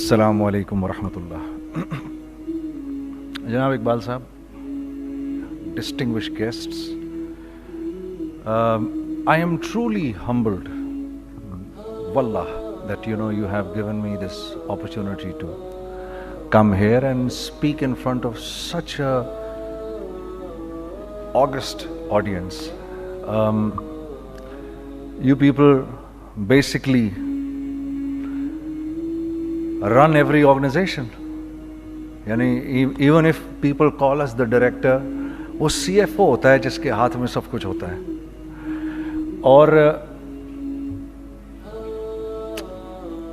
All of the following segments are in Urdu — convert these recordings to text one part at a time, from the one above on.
السلام علیکم ورحمۃ اللہ. جناب اقبال صاحب, distinguished guests, I am truly humbled, wallah, that you have given me this opportunity to come here and speak in front of such a august audience. You people basically run every organization. یعنی even if people call us the director, وہ CFO ہوتا ہے جس کے ہاتھ میں سب کچھ ہوتا ہے. اور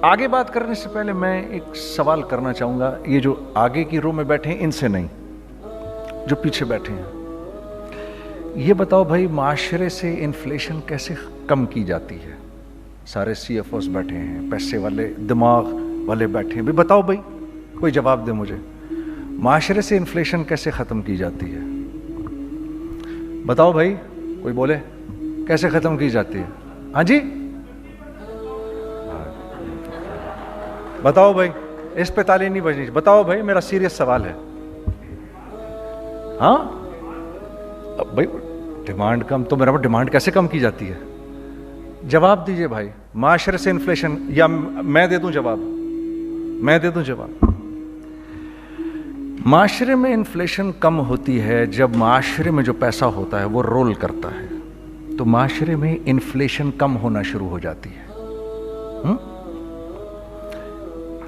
آگے بات کرنے سے پہلے میں ایک سوال کرنا چاہوں گا. یہ جو آگے کی رو میں بیٹھے ہیں ان سے نہیں, جو پیچھے بیٹھے ہیں, یہ بتاؤ بھائی معاشرے سے انفلیشن کیسے کم کی جاتی ہے؟ سارے CFOs بیٹھے ہیں, پیسے والے دماغ والے بیٹھے ہیں, بھی بتاؤ بھائی, کوئی جواب دے مجھے. معاشرے سے انفلیشن کیسے ختم کی جاتی ہے؟ بتاؤ بھائی, کوئی بولے کیسے ختم کی جاتی ہے؟ ہاں جی بتاؤ بھائی, اس پہ تالی نہیں بجنی. بتاؤ بھائی, میرا سیریس سوال ہے. ہاں بھائی, ڈیمانڈ کم تو میرا ڈیمانڈ کیسے کم کی جاتی ہے؟ جواب دیجئے بھائی. معاشرے سے انفلیشن, یا میں دے دوں جواب؟ میں دے دوں جواب. معاشرے میں انفلیشن کم ہوتی ہے جب معاشرے میں جو پیسہ ہوتا ہے وہ رول کرتا ہے, تو معاشرے میں انفلیشن کم ہونا شروع ہو جاتی ہے.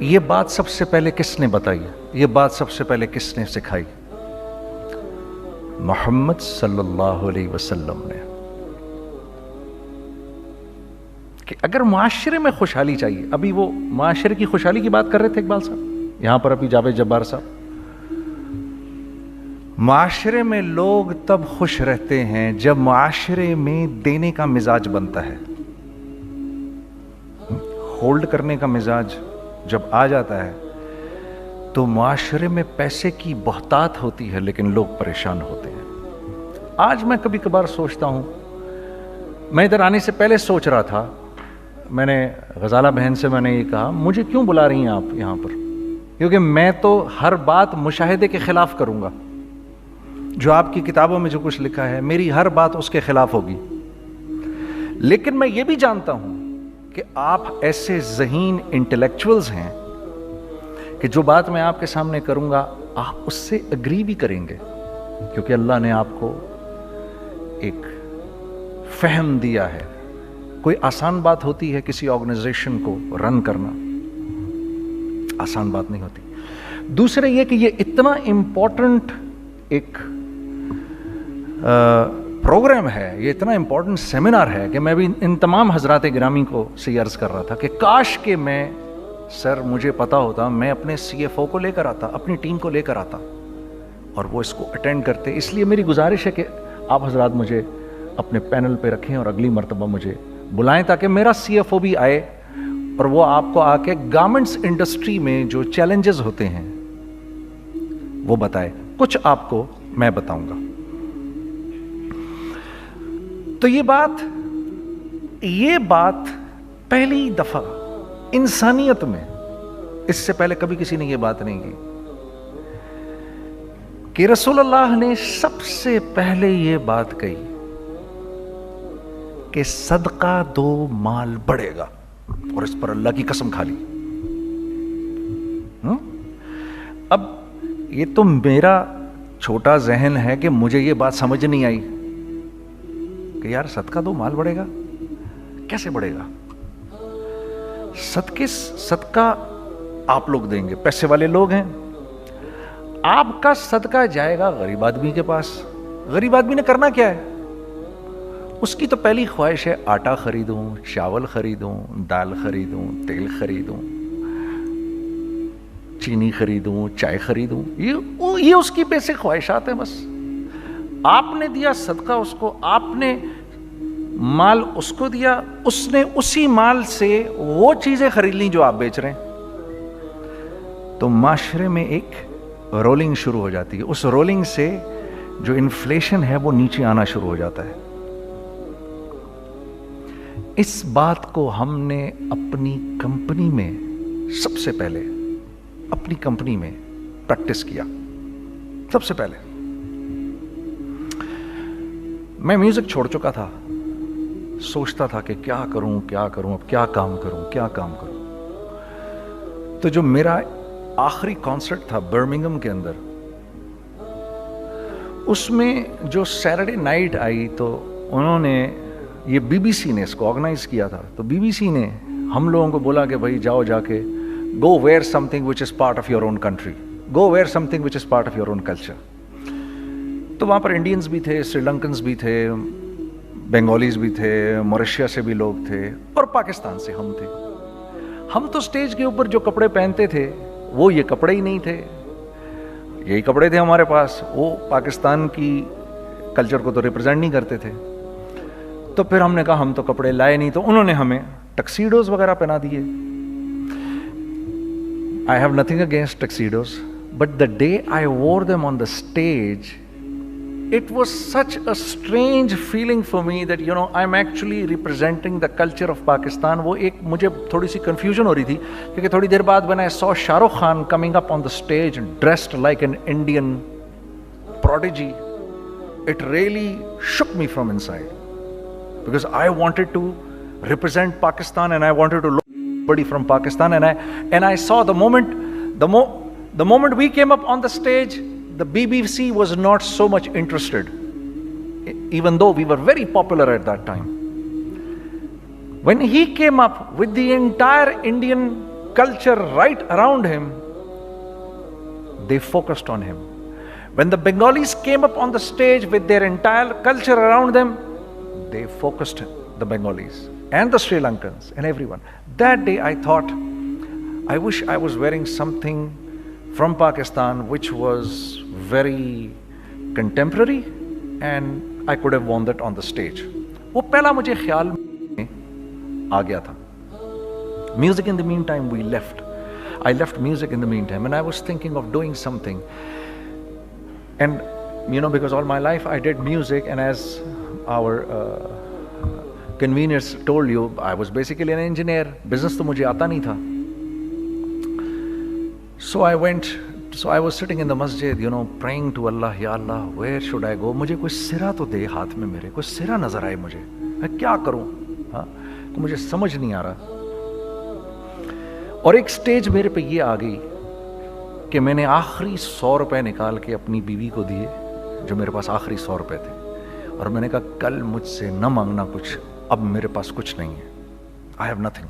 یہ بات سب سے پہلے کس نے بتائی؟ یہ بات سب سے پہلے کس نے سکھائی؟ محمد صلی اللہ علیہ وسلم نے. کہ اگر معاشرے میں خوشحالی چاہیے, ابھی وہ معاشرے کی خوشحالی کی بات کر رہے تھے اقبال صاحب یہاں پر, ابھی جاوید جبار صاحب. معاشرے میں لوگ تب خوش رہتے ہیں جب معاشرے میں دینے کا مزاج بنتا ہے. ہولڈ کرنے کا مزاج جب آ جاتا ہے تو معاشرے میں پیسے کی بہتات ہوتی ہے, لیکن لوگ پریشان ہوتے ہیں. آج میں کبھی کبھار سوچتا ہوں, میں ادھر آنے سے پہلے سوچ رہا تھا, میں نے غزالہ بہن سے میں نے یہ کہا, مجھے کیوں بلا رہی ہیں آپ یہاں پر؟ کیونکہ میں تو ہر بات مشاہدے کے خلاف کروں گا. جو آپ کی کتابوں میں جو کچھ لکھا ہے, میری ہر بات اس کے خلاف ہوگی. لیکن میں یہ بھی جانتا ہوں کہ آپ ایسے ذہین انٹلیکچوئلز ہیں کہ جو بات میں آپ کے سامنے کروں گا آپ اس سے اگری بھی کریں گے, کیونکہ اللہ نے آپ کو ایک فہم دیا ہے. کوئی آسان بات ہوتی ہے کسی آرگنائزیشن کو رن کرنا؟ آسان بات نہیں ہوتی. دوسرے یہ کہ یہ اتنا امپورٹنٹ ایک پروگرام ہے, یہ اتنا امپورٹنٹ سیمینار ہے کہ میں بھی ان تمام حضرات گرامی کو سے عرض کر رہا تھا کہ کاش کہ میں, سر مجھے پتا ہوتا, میں اپنے CFO کو لے کر آتا, اپنی ٹیم کو لے کر آتا اور وہ اس کو اٹینڈ کرتے. اس لیے میری گزارش ہے کہ آپ حضرات مجھے اپنے پینل پہ رکھیں اور اگلی مرتبہ مجھے بلائیں, تاکہ میرا CFO بھی آئے اور وہ آپ کو آ کے گارمنٹس انڈسٹری میں جو چیلنجز ہوتے ہیں وہ بتائے. کچھ آپ کو میں بتاؤں گا. تو یہ بات پہلی دفعہ انسانیت میں, اس سے پہلے کبھی کسی نے یہ بات نہیں کی, کہ رسول اللہ نے سب سے پہلے یہ بات کہی کہ صدقہ دو مال بڑھے گا, اور اس پر اللہ کی قسم کھا لی. اب یہ تو میرا چھوٹا ذہن ہے کہ مجھے یہ بات سمجھ نہیں آئی کہ یار صدقہ دو مال بڑھے گا, کیسے بڑھے گا؟ صدقہ آپ لوگ دیں گے, پیسے والے لوگ ہیں, آپ کا صدقہ جائے گا غریب آدمی کے پاس. غریب آدمی نے کرنا کیا ہے؟ اس کی تو پہلی خواہش ہے آٹا خریدوں, چاول خریدوں, دال خریدوں, تیل خریدوں, چینی خریدوں, چائے خریدوں. یہ اس کی بیسک خواہشات ہیں بس. آپ نے دیا صدقہ اس کو, آپ نے مال اس کو دیا, اس نے اسی مال سے وہ چیزیں خرید لیں جو آپ بیچ رہے ہیں. تو معاشرے میں ایک رولنگ شروع ہو جاتی ہے. اس رولنگ سے جو انفلیشن ہے وہ نیچے آنا شروع ہو جاتا ہے. اس بات کو ہم نے اپنی کمپنی میں سب سے پہلے اپنی کمپنی میں پریکٹس کیا. سب سے پہلے میں میوزک چھوڑ چکا تھا, سوچتا تھا کہ کیا کروں, اب کیا کام کروں. تو جو میرا آخری کانسرٹ تھا برمنگھم کے اندر, اس میں جو سیٹرڈے نائٹ آئی تو انہوں نے, یہ بی بی سی نے اس کو آرگنائز کیا تھا, تو بی بی سی نے ہم لوگوں کو بولا کہ بھائی جاؤ جا کے go where something which is part of your own country, go where something which is part of your own culture. تو وہاں پر انڈینز بھی تھے, سری لنکنز بھی تھے, بنگالیز بھی تھے, موریشیا سے بھی لوگ تھے, اور پاکستان سے ہم تھے. ہم تو اسٹیج کے اوپر جو کپڑے پہنتے تھے وہ یہ کپڑے ہی نہیں تھے, یہی کپڑے تھے ہمارے پاس, وہ پاکستان کی کلچر کو تو ریپرزینٹ نہیں کرتے تھے. تو پھر ہم نے کہا ہم تو کپڑے لائے نہیں, تو انہوں نے ہمیں ٹکسیڈوز وغیرہ پہنا دیے. I have nothing against tuxedos, but the day I wore them on the stage, it was such a strange feeling for me that, you know, I'm actually representing the culture of Pakistan. وہ ایک مجھے تھوڑی سی کنفیوژن ہو رہی تھی, کیونکہ تھوڑی دیر بعد when I saw Shah Rukh Khan coming up on the stage dressed like an Indian prodigy, it really shook me from inside, because I wanted to represent Pakistan and I wanted to look somebody from Pakistan, and I saw the moment we came up on the stage, the BBC was not so much interested, even though we were very popular at that time. When he came up with the entire Indian culture right around him, they focused on him. When the Bengalis came up on the stage with their entire culture around them, they focused the Bengalis and the Sri Lankans and everyone. That day I thought, I wish I was wearing something from Pakistan which was very contemporary and I could have worn that on the stage. وہ پہلا مجھے خیال میں آ گیا تھا. Music in the meantime we left. I left music in the meantime and I was thinking of doing something. And you know, because all my life I did music, and as our conveners told you, I was basically an engineer. Business تو مجھے آتا نہیں تھا. So I was sitting in the masjid, you know, praying to Allah, Ya Allah, where should I go? مجھے کوئی سرا تو دے ہاتھ میں, میرے کوئی سرا نظر آئے مجھے, میں کیا کروں, تو مجھے سمجھ نہیں آ رہا. اور ایک سٹیج میرے پہ یہ آ گئی کہ میں نے آخری 100 روپے نکال کے اپنی بیوی کو دیے, جو میرے پاس آخری 100 روپے تھے, اور میں نے کہا کل مجھ سے نہ مانگنا کچھ, اب میرے پاس کچھ نہیں ہے, I have nothing,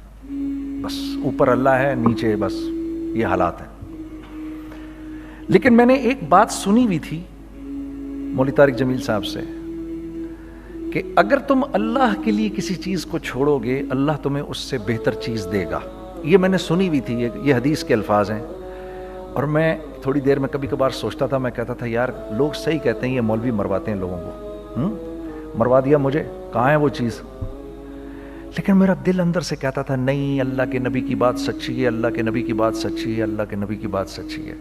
بس اوپر اللہ ہے, نیچے بس یہ حالات ہیں. لیکن میں نے ایک بات سنی ہوئی تھی مولوی طارق جمیل صاحب سے کہ اگر تم اللہ کے لیے کسی چیز کو چھوڑو گے, اللہ تمہیں اس سے بہتر چیز دے گا. یہ میں نے سنی ہوئی تھی, یہ حدیث کے الفاظ ہیں. اور میں تھوڑی دیر میں کبھی کبھار سوچتا تھا, میں کہتا تھا یار لوگ صحیح کہتے ہیں, یہ مولوی مرواتے ہیں لوگوں کو, مروا دیا مجھے, کہاں ہے وہ چیز. لیکن میرا دل اندر سے کہتا تھا نہیں, اللہ کے نبی کی بات سچی ہے, اللہ کے نبی کی بات سچی ہے, اللہ کے نبی کی بات سچی ہے.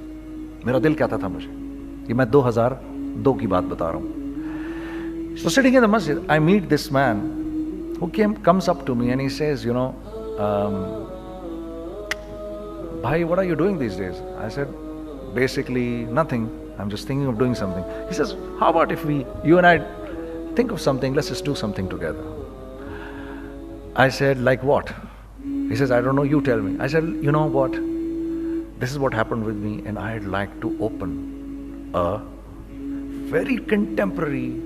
میرا دل کہتا تھا مجھے, یہ میں 2002 کی بات بتا رہا ہوں. So sitting in the masjid, I meet this man who comes up to me and he says, you know, bhai, what are you doing these days? I said, basically nothing, I'm just thinking of doing something. He says, how about if you and I think of something, let's just do something together. I said, like what? He says, I don't know, you tell me. I said, you know what, this is what happened with me, and I'd like to open a very contemporary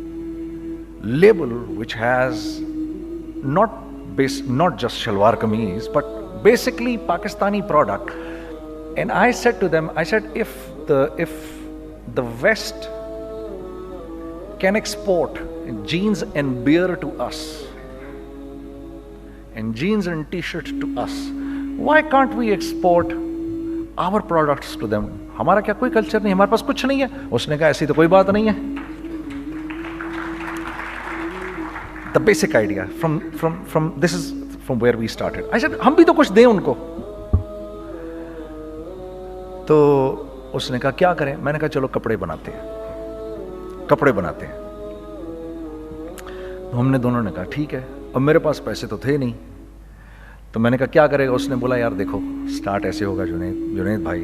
label which has not just shalwar kameez, but basically Pakistani product. And I said to them, I said, if the West can export jeans and beer to us, and jeans and t-shirts to us, why can't we export our products to them? ہمارا کیا کوئی کلچر نہیں, ہمارے پاس کچھ نہیں ہے. اس نے کہا ایسی تو کوئی بات نہیں ہے. The basic idea from this is from where we started. I said, ہم بھی تو کچھ دیں ان کو. تو اس نے کہا کیا کریں. میں نے کہا چلو کپڑے بناتے ہیں. ہم نے دونوں نے کہا ٹھیک ہے. اب میرے پاس پیسے تو تھے نہیں, تو میں نے کہا کیا کرے گا. اس نے بولا یار دیکھو, اسٹارٹ ایسے ہوگا جنید بھائی,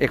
1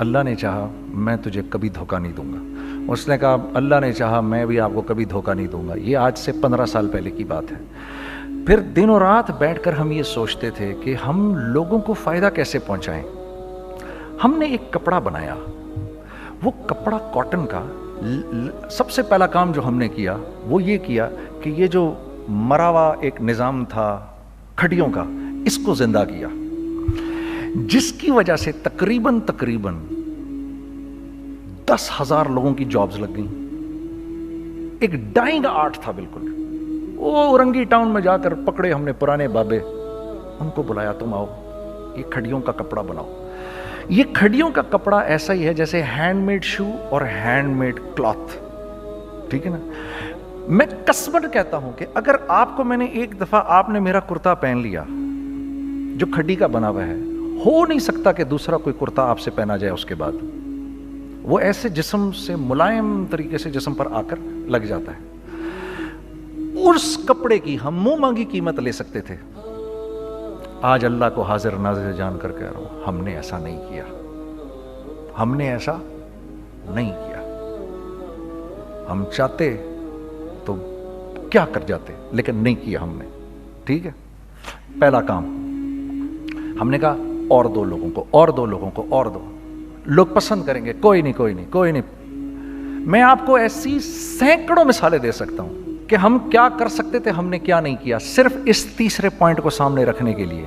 اللہ نے چاہا میں تجھے کبھی دھوکہ نہیں دوں گا. اس نے کہا اللہ نے چاہا میں بھی آپ کو کبھی دھوکہ نہیں دوں گا. یہ آج سے 15 سال پہلے کی بات ہے. پھر دن و رات بیٹھ کر ہم یہ سوچتے تھے کہ ہم لوگوں کو فائدہ کیسے پہنچائیں. ہم نے ایک کپڑا بنایا. وہ کپڑا کاٹن کا. سب سے پہلا کام جو ہم نے کیا وہ یہ کیا کہ یہ جو مرا ہوا ایک نظام تھا کھڑیوں کا, اس کو زندہ کیا, جس کی وجہ سے تقریباً 10,000 لوگوں کی جابز لگ گئیں. ایک ڈائنگ آرٹ تھا بالکل. وہ اورنگی ٹاؤن میں جا کر پکڑے ہم نے پرانے بابے, ان کو بلایا تم آؤ یہ کھڑیوں کا کپڑا بناؤ. یہ کھڑیوں کا کپڑا ایسا ہی ہے جیسے ہینڈ میڈ شو اور ہینڈ میڈ کلاتھ. ٹھیک ہے نا. میں قسمن کہتا ہوں کہ اگر آپ کو میں نے ایک دفعہ آپ نے میرا کرتا پہن لیا جو کھڑی کا بنا ہوا ہے, ہو نہیں سکتا کہ دوسرا کوئی کرتا آپ سے پہنا جائے اس کے بعد. وہ ایسے جسم سے ملائم طریقے سے جسم پر آ کر لگ جاتا ہے. اس کپڑے کی ہم منہ مانگی قیمت لے سکتے تھے. آج اللہ کو حاضر ناظر جان کر کہہ رہا ہوں, ہم نے ایسا نہیں کیا. ہم نے ایسا نہیں کیا. ہم چاہتے تو کیا کر جاتے, لیکن نہیں کیا ہم نے. ٹھیک ہے. پہلا کام ہم نے کہا اور دو لوگوں کو, اور دو لوگوں کو, اور دو لوگ پسند کریں گے. کوئی نہیں کوئی نہیں کوئی نہیں. میں آپ کو ایسی سینکڑوں مثالیں دے سکتا ہوں کہ ہم کیا کر سکتے تھے, ہم نے کیا نہیں کیا, صرف اس تیسرے پوائنٹ کو سامنے رکھنے کے لیے.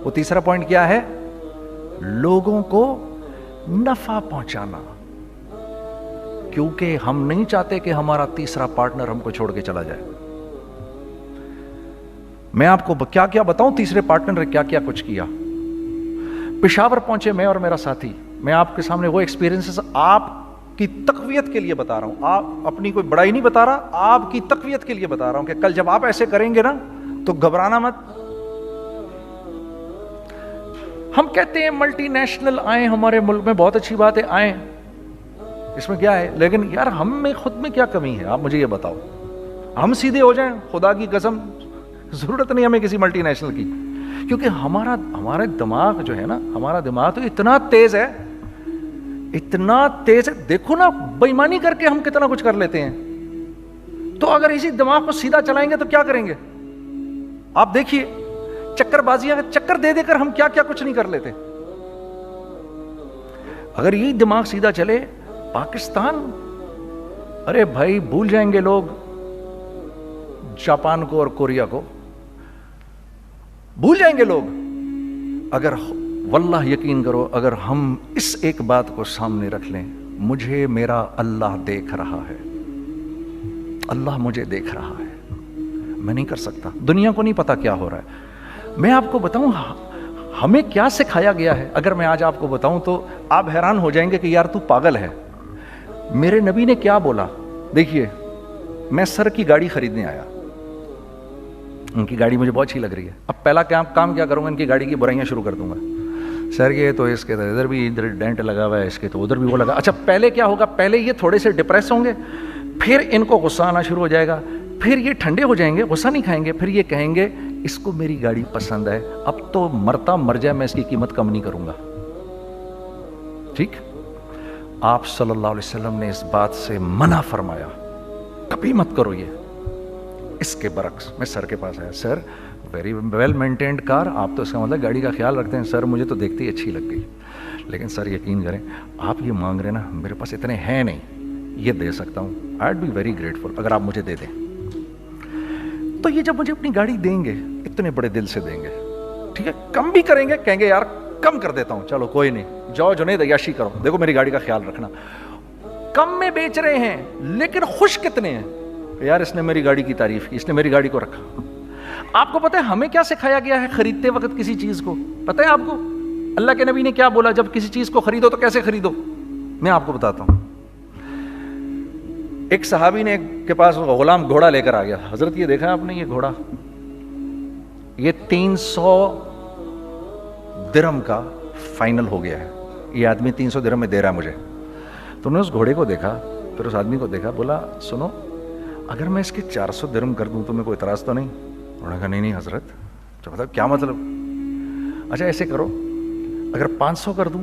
وہ تیسرا پوائنٹ کیا ہے؟ لوگوں کو نفع پہنچانا. کیونکہ ہم نہیں چاہتے کہ ہمارا تیسرا پارٹنر ہم کو چھوڑ کے چلا جائے. میں آپ کو کیا کیا بتاؤں, تیسرے پارٹنر نے کیا کیا کچھ کیا. پشاور پہنچے میں اور میرا ساتھی. میں آپ کے سامنے وہ ایکسپیرینسز آپ کی تقویت کے لیے بتا رہا ہوں. آپ اپنی کوئی بڑائی نہیں بتا رہا, آپ کی تقویت کے لیے بتا رہا ہوں کہ کل جب آپ ایسے کریں گے نا تو گھبرانا مت. ہم کہتے ہیں ملٹی نیشنل آئیں ہمارے ملک میں, بہت اچھی بات ہے, آئیں, اس میں کیا ہے, لیکن یار ہم میں خود میں کیا کمی ہے آپ مجھے یہ بتاؤ. ہم سیدھے ہو جائیں, خدا کی قسم ضرورت نہیں ہمیں کسی ملٹی نیشنل کی. کیونکہ ہمارا دماغ جو ہے نا, ہمارا دماغ تو اتنا تیز ہے, اتنا تیز ہے. دیکھو نا بے ایمانی کر کے ہم کتنا کچھ کر لیتے ہیں. تو اگر اسی دماغ کو سیدھا چلائیں گے تو کیا کریں گے آپ دیکھیے. چکر بازیاں چکر دے دے کر ہم کیا کیا کچھ نہیں کر لیتے. اگر یہی دماغ سیدھا چلے, پاکستان, ارے بھائی بھول جائیں گے لوگ جاپان کو اور کوریا کو, بھول جائیں گے لوگ. اگر واللہ یقین کرو, اگر ہم اس ایک بات کو سامنے رکھ لیں, مجھے میرا اللہ دیکھ رہا ہے, اللہ مجھے دیکھ رہا ہے, میں نہیں کر سکتا. دنیا کو نہیں پتا کیا ہو رہا ہے. میں آپ کو بتاؤں ہمیں کیا سکھایا گیا ہے. اگر میں آج آپ کو بتاؤں تو آپ حیران ہو جائیں گے کہ یار تو پاگل ہے. میرے نبی نے کیا بولا. دیکھیے میں سر کی گاڑی خریدنے آیا, ان کی گاڑی مجھے بہت اچھی لگ رہی ہے. اب پہلا کام کیا کروں گا, ان کی گاڑی کی برائیاں شروع کر دوں گا. سر یہ تو اس کے ادھر بھی ادھر ڈینٹ لگا ہوا ہے, اس کے تو ادھر بھی وہ لگا. اچھا پہلے کیا ہوگا, پہلے یہ تھوڑے سے ڈپریس ہوں گے, پھر ان کو غصہ آنا شروع ہو جائے گا, پھر یہ ٹھنڈے ہو جائیں گے, غصہ نہیں کھائیں گے, پھر یہ کہیں گے اس کو میری گاڑی پسند ہے, اب تو مرتا مر جائے میں اس کی قیمت کم نہیں کروں گا. ٹھیک. آپ صلی اللہ علیہ وسلم نے اس بات سے منع فرمایا, کبھی مت کرو یہ. اس کے برعکس میں سر کے پاس آیا, سر ویری ویل مینٹینڈ کار, آپ تو اس کا مطلب گاڑی کا خیال رکھتے ہیں. سر مجھے تو دیکھتے ہی اچھی لگ گئی, لیکن سر یقین کریں آپ یہ مانگ رہے نا, میرے پاس اتنے ہیں نہیں, یہ دے سکتا ہوں. I would be very grateful اگر آپ مجھے دے دیں. تو یہ جب مجھے اپنی گاڑی دیں گے, اتنے بڑے دل سے دیں گے, ٹھیک ہے, کم بھی کریں گے, کہیں گے یار کم کر دیتا ہوں, چلو کوئی نہیں, جاؤ جنید عیاشی کرو, دیکھو میری گاڑی کا خیال رکھنا. کم میں بیچ رہے ہیں لیکن خوش کتنے ہیں, یار اس نے میری گاڑی کی تعریف کی, اس نے میری گاڑی کو رکھا. آپ کو پتہ ہے ہمیں کیا سکھایا گیا ہے خریدتے وقت کسی چیز کو؟ پتہ ہے آپ کو اللہ کے نبی نے کیا بولا, جب کسی چیز کو خریدو تو کیسے خریدو؟ میں آپ کو بتاتا ہوں. ایک صحابی نے کے پاس غلام گھوڑا لے کر آ گیا. حضرت یہ دیکھا آپ نے, یہ گھوڑا یہ 300 درہم کا فائنل ہو گیا ہے, یہ آدمی 300 درہم میں دے رہا ہے مجھے. تو نے اس گھوڑے کو دیکھا, پھر اس آدمی کو دیکھا, بولا سنو اگر میں اس کے 400 درہم کر دوں تو میں کوئی اعتراض تو نہیں؟ انہوں نے کہا نہیں حضرت. تو کیا مطلب؟ اچھا ایسے کرو, اگر 500 کر دوں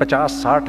50, 60,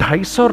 250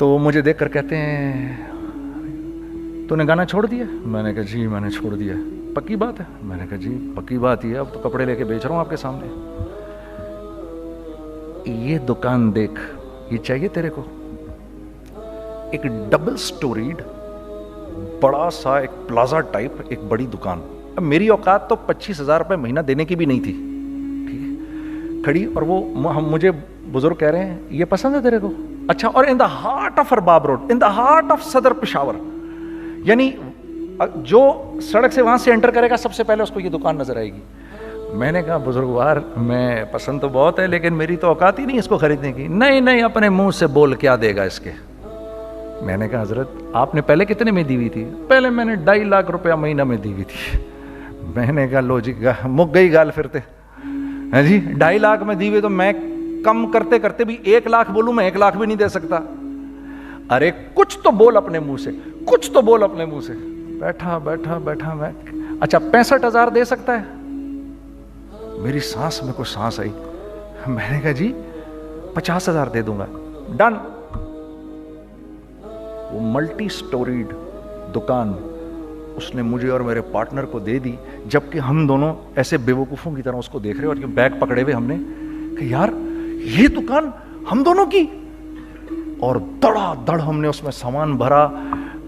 تو وہ مجھے دیکھ کر کہتے ہیں تو نے گانا چھوڑ دیا؟ میں نے کہا جی میں نے چھوڑ دیا. پکی بات ہے؟ میں نے کہا جی پکی بات ہی ہے, اب تو کپڑے لے کے بیچ رہا ہوں آپ کے سامنے. یہ دکان دیکھ, یہ چاہیے تیرے کو؟ ایک ڈبل سٹوریڈ بڑا سا ایک پلازا ٹائپ ایک بڑی دکان. اب میری اوقات تو 25,000 روپے مہینہ دینے کی بھی نہیں تھی, ٹھیک ہے, کھڑی. اور وہ مجھے بزرگ کہہ رہے ہیں یہ پسند ہے تیرے کو؟ اچھا. اور in the heart of Arbab road, in the heart of Saddar Peshawar, یعنی جو سڑک سے وہاں سے انٹر کرے گا سب سے پہلے اس کو یہ دکان نظر آئے گی. میں نے کہا بزرگوار میں پسند تو بہت ہے لیکن میری تو اوقات ہی نہیں اس کو خریدنے کی. نہیں نہیں, اپنے منہ سے بول کیا دے گا اس کے. میں نے کہا حضرت آپ نے پہلے کتنے میں دی ہوئی تھی؟ پہلے میں نے 2.5 لاکھ روپیہ مہینہ میں دی ہوئی تھی. میں نے کہا لو جی مک گئی گال پھرتے. ہاں جی 2.5 لاکھ میں دی ہوئی, تو میں کم کرتے کرتے بھی 1 لاکھ بولوں, میں 1 لاکھ بھی نہیں دے سکتا. ارے کچھ تو بول اپنے منہ سے, کچھ تو بول اپنے منہ سے. بیٹھا بیٹھا بیٹھا میں, اچھا 65,000 دے سکتا ہے؟ میری سانس میں کوئی سانس آئی. میں نے کہا جی 50,000 دے دوں گا. ڈن. وہ ملٹی سٹوریڈ دکان اس نے مجھے اور میرے پارٹنر کو دے دی, جبکہ ہم دونوں ایسے بیوقوفوں کی طرح اس کو دیکھ رہے, اور بیگ پکڑے ہوئے ہم نے کہ یار یہ دکان ہم دونوں کی. اور دڑا دڑ ہم نے اس میں سامان بھرا.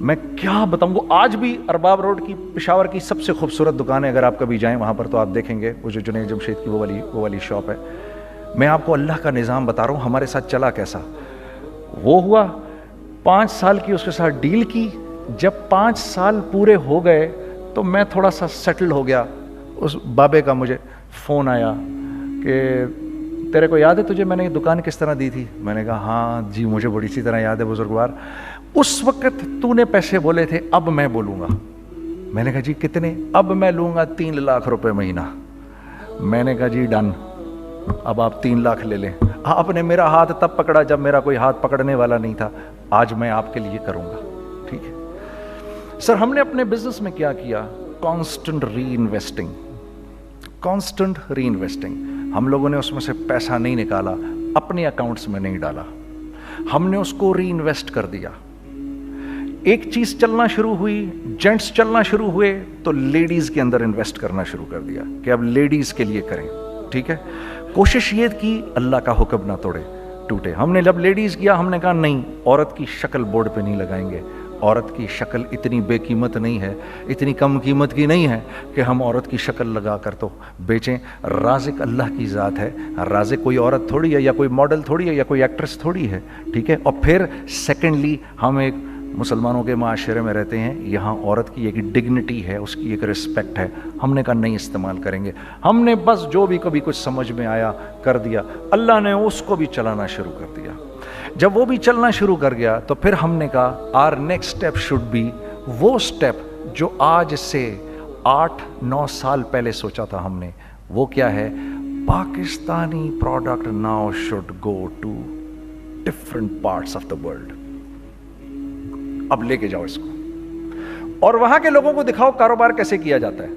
میں کیا بتاؤں, وہ آج بھی ارباب روڈ کی پشاور کی سب سے خوبصورت دکان ہے. اگر آپ کبھی جائیں وہاں پر تو آپ دیکھیں گے وہ جو جنید جمشید کی وہ والی شاپ ہے. میں آپ کو اللہ کا نظام بتا رہا ہوں ہمارے ساتھ چلا کیسا. وہ ہوا 5 سال کی اس کے ساتھ ڈیل کی. جب 5 سال پورے ہو گئے تو میں تھوڑا سا سیٹل ہو گیا. اس بابے کا مجھے فون آیا کہ تیرے کو یاد ہے تجھے میں نے یہ دکان کس طرح دی تھی؟ میں نے کہا ہاں جی مجھے بڑی سی طرح یاد ہے بزرگوار. اس وقت تو نے پیسے بولے تھے, اب میں بولوں گا. میں نے کہا جی کتنے؟ اب میں لوں گا 3 لاکھ روپے مہینہ. میں نے کہا جی ڈن, اب آپ 3 لاکھ لے لیں. آپ نے میرا ہاتھ تب پکڑا جب میرا کوئی ہاتھ پکڑنے والا نہیں تھا. آج میں آپ کے لیے کروں گا, ٹھیک ہے. سر ہم نے اپنے بزنس میں کیا کیا؟ کانسٹنٹ ری انویسٹنگ, کانسٹنٹ ری انویسٹنگ. ہم لوگوں نے اس میں سے پیسہ نہیں نکالا, اپنے اکاؤنٹس میں نہیں ڈالا, ہم نے اس کو ری انویسٹ کر دیا. ایک چیز چلنا شروع ہوئی, جینٹس چلنا شروع ہوئے, تو لیڈیز کے اندر انویسٹ کرنا شروع کر دیا کہ اب لیڈیز کے لیے کریں, ٹھیک ہے. کوشش یہ کی اللہ کا حکم نہ ٹوٹے. ہم نے جب لیڈیز کیا ہم نے کہا نہیں, عورت کی شکل بورڈ پہ نہیں لگائیں گے. عورت کی شکل اتنی بے قیمت نہیں ہے, اتنی کم قیمت کی نہیں ہے کہ ہم عورت کی شکل لگا کر تو بیچیں. رازق اللہ کی ذات ہے, رازق کوئی عورت تھوڑی ہے, یا کوئی ماڈل تھوڑی ہے, یا کوئی ایکٹریس تھوڑی ہے, ٹھیک ہے. اور پھر سیکنڈلی ہم ایک مسلمانوں کے معاشرے میں رہتے ہیں, یہاں عورت کی ایک ڈگنیٹی ہے, اس کی ایک رسپیکٹ ہے. ہم نے کہا نہیں استعمال کریں گے. ہم نے بس جو بھی کبھی کچھ سمجھ میں آیا کر دیا. اللہ نے اس کو بھی چلانا شروع کر دیا. جب وہ بھی چلنا شروع کر گیا تو پھر ہم نے کہا our next step should be وہ اسٹیپ جو آج سے 8-9 سال پہلے سوچا تھا ہم نے. وہ کیا ہے؟ Pakistani product now should go to different parts of the world. اب لے کے جاؤ اس کو, اور وہاں کے لوگوں کو دکھاؤ کاروبار کیسے کیا جاتا ہے.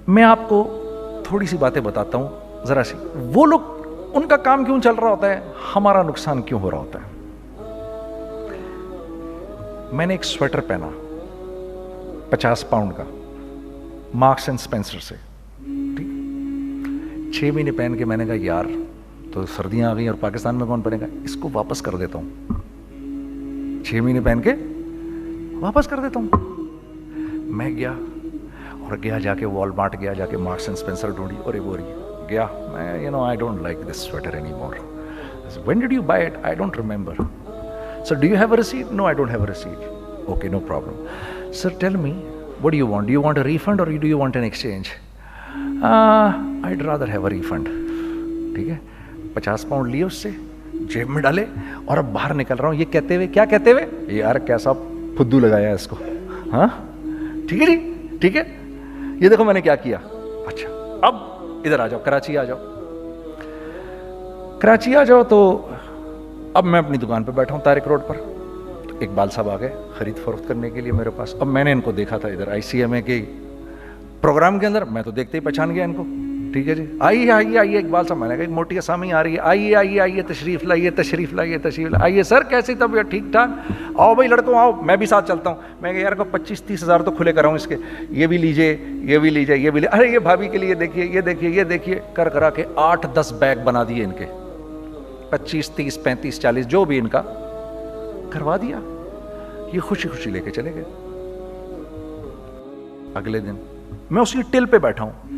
میں آپ کو تھوڑی سی باتیں بتاتا ہوں ذرا سی. وہ لوگ ان کا کام کیوں چل رہا ہوتا ہے, ہمارا نقصان کیوں ہو رہا ہوتا ہے. میں نے ایک سویٹر پہنا 50 پاؤنڈ کا, مارکس اینڈ اسپینسر سے, ٹھیک. 6 مہینے پہن کے میں نے کہا یار تو سردیاں آ گئی اور پاکستان میں کون پہنے گا, اس کو واپس کر دیتا ہوں. 6 مہینے پہن کے واپس کر دیتا ہوں. میں گیا جا کے وال مارٹ گیا, جا کے مارکس اینڈ اسپینسر ڈھونڈی, اور وہ گیا میں I don't like this sweater anymore. When did you buy it? I don't remember. Sir, do you have a receipt? No, I don't have a receipt. Okay, no problem. Sir, tell me, what do you want? Do you want a refund or do you want an exchange? I'd rather have a refund. ٹھیک ہے. 50 پاؤنڈ لیے اس سے, جیب میں ڈالے, اور اب باہر نکل رہا ہوں. یہ کہتے ہوئے, کیا کہتے ہوئے, یار کیسا پھدو لگایا اس کو. ہاں ٹھیک ہے جی, ٹھیک ہے. یہ دیکھو میں نے کیا کیا. اچھا اب ادھر آ جاؤ, کراچی آ جاؤ. کراچی آ جاؤ تو اب میں اپنی دکان پہ بیٹھا ہوں طارق روڈ پر. اقبال صاحب آ گئے خرید فروخت کرنے کے لیے میرے پاس. اب میں نے ان کو دیکھا تھا ادھر ICMA کے پروگرام کے اندر, میں تو دیکھتے ہی پہچان گیا ان کو, ٹھیک ہے جی، آئیے آئیے آئیے اقبال صاحب، میں نے کہا ایک موٹی اسامی آ رہی ہے، آئیے آئیے آئیے تشریف لائیے تشریف لائیے تشریف لائیے، آئیے سر کیسی طبیعت، ٹھیک ٹھاک، آؤ بھائی لڑکوں آؤ، میں بھی ساتھ چلتا ہوں۔ میں کہا یار کو 25-30 ہزار تو کھلے کراؤں اس کے، یہ بھی لیجیے یہ بھی لیجیے یہ بھی لیجیے، ارے یہ بھابھی کے لیے دیکھیے یہ دیکھیے یہ دیکھیے، کر کرا کے 8-10 بیگ بنا دیے ان کے، 25 30 35 40 جو بھی ان کا کروا دیا، یہ خوشی خوشی لے کے چلے گئے۔ اگلے دن میں اسی ٹل پہ بیٹھا ہوں،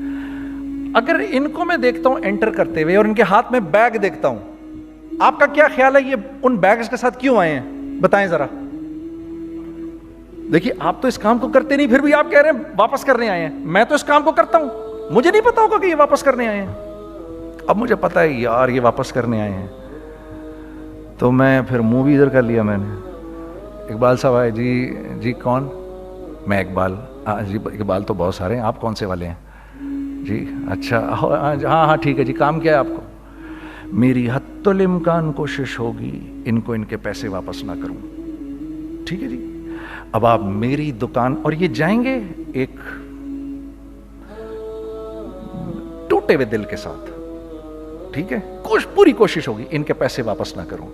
اگر ان کو میں دیکھتا ہوں انٹر کرتے ہوئے اور ان کے ہاتھ میں بیگ دیکھتا ہوں، آپ کا کیا خیال ہے یہ ان بیگز کے ساتھ کیوں آئے ہیں؟ بتائیں ذرا۔ دیکھیے آپ تو اس کام کو کرتے نہیں، پھر بھی آپ کہہ رہے ہیں واپس کرنے آئے ہیں، میں تو اس کام کو کرتا ہوں، مجھے نہیں پتا ہوگا کہ یہ واپس کرنے آئے ہیں۔ اب مجھے پتا ہے یار یہ واپس کرنے آئے ہیں، تو میں پھر منہ بھی ادھر کر لیا میں نے۔ اقبال صاحب آئے، جی کون؟ میں اقبال، جی اقبال تو بہت سارے ہیں، آپ کون سے والے ہیں؟ جی اچھا ہاں ٹھیک ہے جی، کام کیا ہے آپ کو؟ میری حتی الامکان کوشش ہوگی ان کو ان کے پیسے واپس نہ کروں، ٹھیک ہے جی۔ اب آپ میری دکان، اور یہ جائیں گے ایک ٹوٹے ہوئے دل کے ساتھ، ٹھیک ہے، پوری کوشش ہوگی ان کے پیسے واپس نہ کروں۔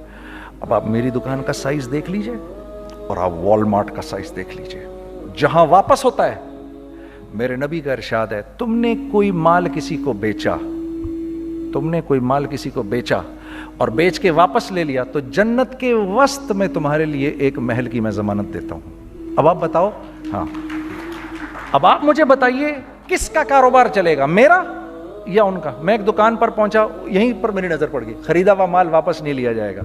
اب آپ میری دکان کا سائز دیکھ لیجئے اور آپ والمارٹ کا سائز دیکھ لیجئے، جہاں واپس ہوتا ہے، میرے نبی کا ارشاد ہے، تم نے کوئی مال کسی کو بیچا، تم نے کوئی مال کسی کو بیچا اور بیچ کے واپس لے لیا، تو جنت کے وسط میں تمہارے لیے ایک محل کی میں ضمانت دیتا ہوں۔ اب آپ بتاؤ، ہاں اب آپ مجھے بتائیے کس کا کاروبار چلے گا، میرا یا ان کا؟ میں ایک دکان پر پہنچا، یہیں پر میری نظر پڑ گئی، خریدا ہوا مال واپس نہیں لیا جائے گا۔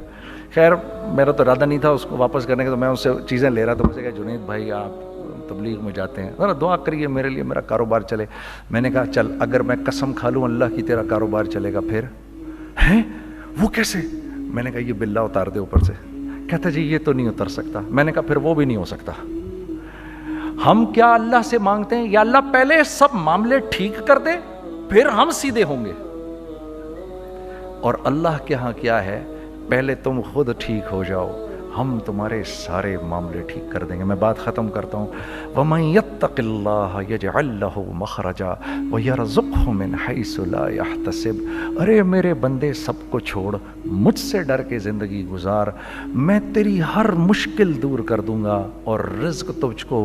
خیر میرا تو ارادہ نہیں تھا اس کو واپس کرنے کا، تو میں اس سے چیزیں لے رہا تھا، مجھے کہا جنید بھائی آپ تبلیغ میں جاتے ہیں، ذرا دعا کریے میرے لیے، میرا کاروبار چلے۔ میں نے کہا چل اگر میں قسم کھا لوں اللہ کی تیرا کاروبار چلے گا، پھر ہیں وہ کیسے؟ میں نے کہا یہ بلہ اتار دے اوپر سے۔ کہتا جی یہ تو نہیں اتر سکتا۔ میں نے کہا پھر وہ بھی نہیں ہو سکتا۔ ہم کیا اللہ سے مانگتے ہیں، یا اللہ پہلے سب معاملے ٹھیک کر دے پھر ہم سیدھے ہوں گے، اور اللہ کے ہاں کیا ہے، پہلے تم خود ٹھیک ہو جاؤ، ہم تمہارے سارے معاملے ٹھیک کر دیں گے۔ میں بات ختم کرتا ہوں، وَمَن يَتَّقِ اللَّهَ يَجْعَل لَّهُ مَخْرَجًا وَيَرْزُقْهُ مِنْ حَيْثُ لَا يَحْتَسِبُ۔ ارے میرے بندے سب کو چھوڑ، مجھ سے ڈر کے زندگی گزار، میں تیری ہر مشکل دور کر دوں گا اور رزق تجھ کو